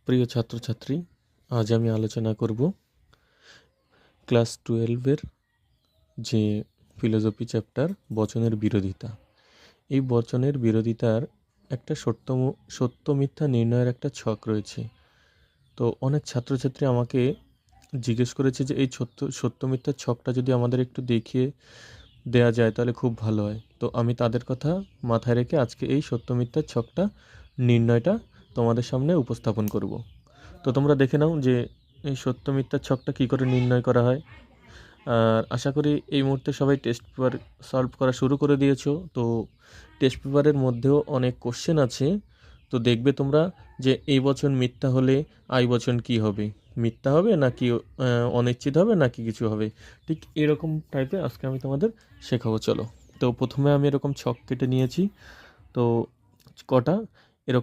প্রিয় ছাত্রছাত্রী, আজ আমি আলোচনা করব ক্লাস 12-এর যে ফিলোসফি চ্যাপ্টার বচনের বিরোধিতা। এই বচনের বিরোধিতার একটা সত্য মিথ্যা নির্ণয়ের একটা ছক রয়েছে। তো অনেক ছাত্রছাত্রী আমাকে জিজ্ঞেস করেছে যে এই সত্য মিথ্যার ছকটা যদি আমাদের একটু দেখিয়ে দেয়া যায় তাহলে খুব ভালো হয়। তো আমি তাদের কথা মাথায় রেখে আজকে এই সত্য মিথ্যার ছকটা নির্ণয়টা তোমাদের সামনে উপস্থাপন করব। তো তোমরা দেখে নাও যে এই সত্য মিথ্যার ছকটা কী করে নির্ণয় করা হয়। আর আশা করি এই মুহূর্তে সবাই টেস্ট পেপার সলভ করা শুরু করে দিয়েছো। তো টেস্ট পেপারের মধ্যেও অনেক কোশ্চেন আছে। তো দেখবে তোমরা যে এই বচন মিথ্যা হলে আই বচন কী হবে, মিথ্যা হবে নাকি অনিশ্চিত হবে নাকি কিছু হবে, ঠিক এরকম টাইপের আজকে আমি তোমাদের শেখাবো। চলো, তো প্রথমে আমি এরকম ছক কেটে নিয়েছি। তো কটা